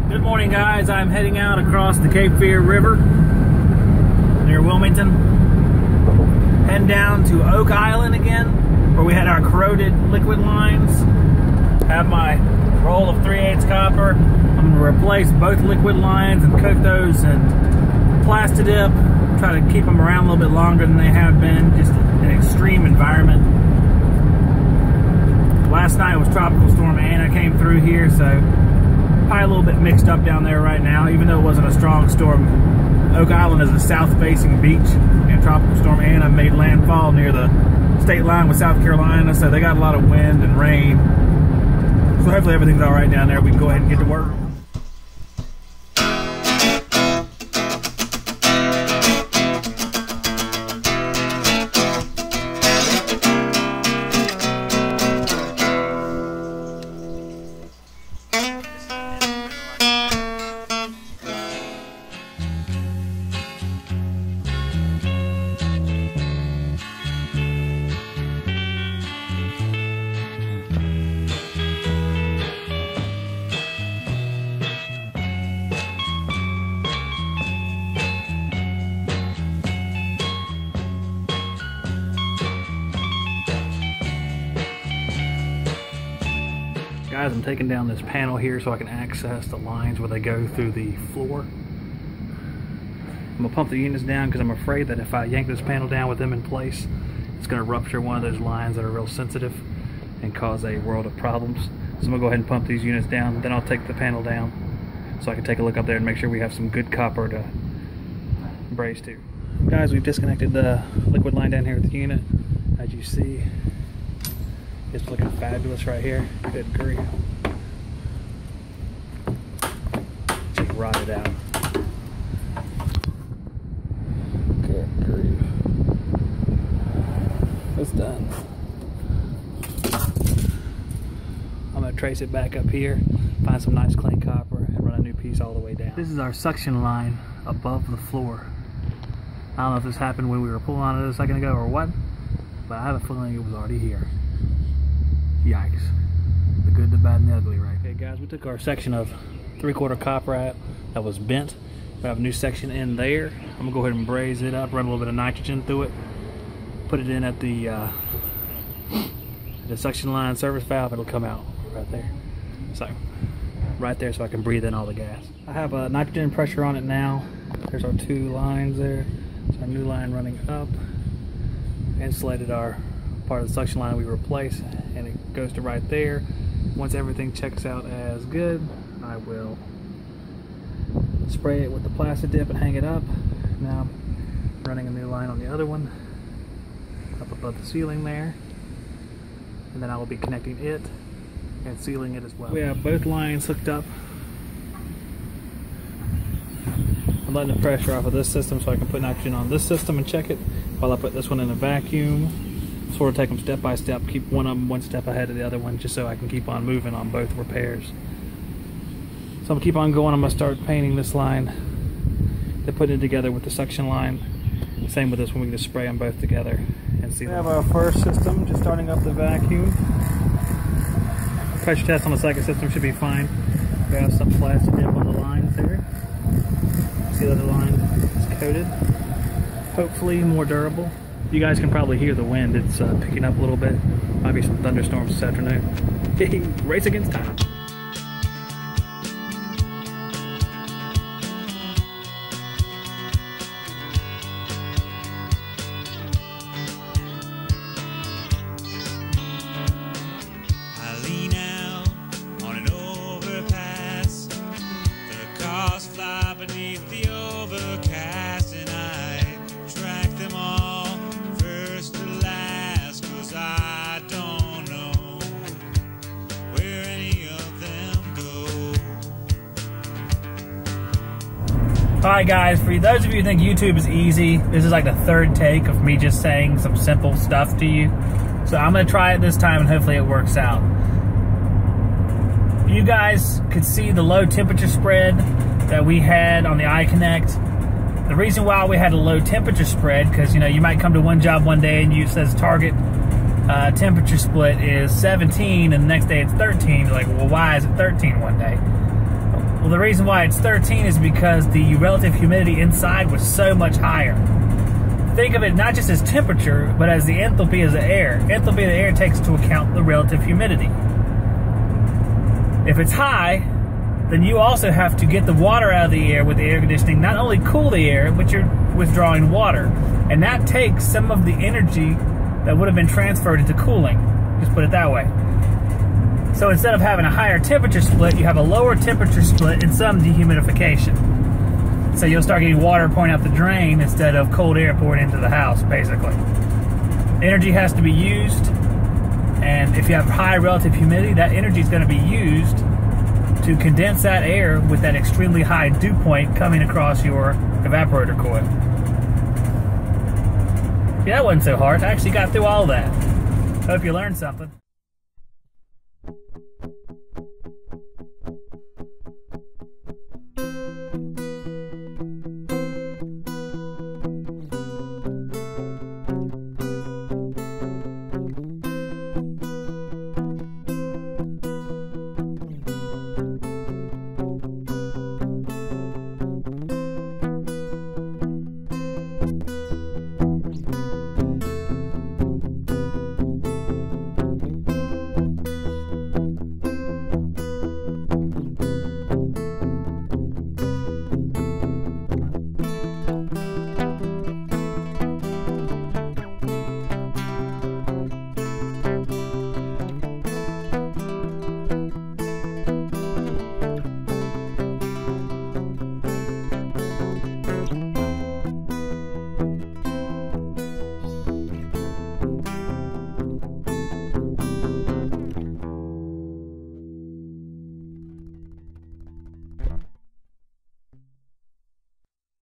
Good morning, guys. I'm heading out across the Cape Fear River near Wilmington. Heading down to Oak Island again, where we had our corroded liquid lines. Have my roll of 3/8 copper. I'm going to replace both liquid lines and coat those in Plastidip. Try to keep them around a little bit longer than they have been. Just an extreme environment. Last night was Tropical Storm Anna came through here, so probably a little bit mixed up down there right now, even though it wasn't a strong storm. Oak Island is a south-facing beach, and Tropical Storm Anna made landfall near the state line with South Carolina, so they got a lot of wind and rain. So hopefully everything's all right down there. We can go ahead and get to work. Guys, I'm taking down this panel here so I can access the lines where they go through the floor. I'm gonna pump the units down because I'm afraid that if I yank this panel down with them in place, it's gonna rupture one of those lines that are real sensitive and cause a world of problems. So I'm gonna go ahead and pump these units down, then I'll take the panel down so I can take a look up there and make sure we have some good copper to brace to. Guys, we've disconnected the liquid line down here with the unit. As you see, it's looking fabulous right here. Good grief. Just rotted out. Good grief. It's done. I'm going to trace it back up here, find some nice clean copper, and run a new piece all the way down. This is our suction line above the floor. I don't know if this happened when we were pulling on it a second ago or what, but I have a feeling it was already here. Yikes. The good, the bad, and the ugly, right? Okay, guys, we took our section of 3/4 copper out that was bent. We have a new section in there. I'm gonna go ahead and braze it up, run a little bit of nitrogen through it, put it in at the suction line service valve. It'll come out right there. So, right there, so I can breathe in all the gas. I have a nitrogen pressure on it now. There's our 2 lines there. So our new line running up. Insulated our part of the suction line we replaced, and it goes to right there. Once everything checks out as good, I will spray it with the Plastidip and hang it up. Now I'm running a new line on the other one up above the ceiling there, and then I will be connecting it and sealing it as well. We have both lines hooked up. I'm letting the pressure off of this system so I can put nitrogen on this system and check it while I put this one in a vacuum. Sort of take them step by step, keep one of them one step ahead of the other one, just so I can keep on moving on both repairs. So I'm gonna keep on going. I'm gonna start painting this line, then putting it together with the suction line. Same with this one, we can just spray them both together and see. We have our first system, just starting up the vacuum. Pressure test on the second system should be fine. We have some Plastidip on the lines there. See the other line is coated. Hopefully more durable. You guys can probably hear the wind. It's picking up a little bit. Might be some thunderstorms this afternoon. Race against time. I lean out on an overpass. The cars fly beneath the overcast, and I track them all. I don't know where any of them go. Alright guys, for those of you who think YouTube is easy, this is like the 3rd take of me just saying some simple stuff to you. So I'm going to try it this time and hopefully it works out. You guys could see the low temperature spread that we had on the iConnect. The reason why we had a low temperature spread, because you know, you might come to one job one day and you says target temperature split is 17 and the next day it's 13. You're like, well, why is it 13 one day? Well, the reason why it's 13 is because the relative humidity inside was so much higher. Think of it not just as temperature, but as the enthalpy of the air. Enthalpy of the air takes into account the relative humidity. If it's high, then you also have to get the water out of the air with the air conditioning, not only cool the air, but you're withdrawing water. And that takes some of the energy that would have been transferred into cooling. Just put it that way. So instead of having a higher temperature split, you have a lower temperature split and some dehumidification. So you'll start getting water pouring out the drain instead of cold air pouring into the house, basically. Energy has to be used, and if you have high relative humidity, that energy is going to be used to condense that air with that extremely high dew point coming across your evaporator coil. Yeah, that wasn't so hard. I actually got through all that. Hope you learned something.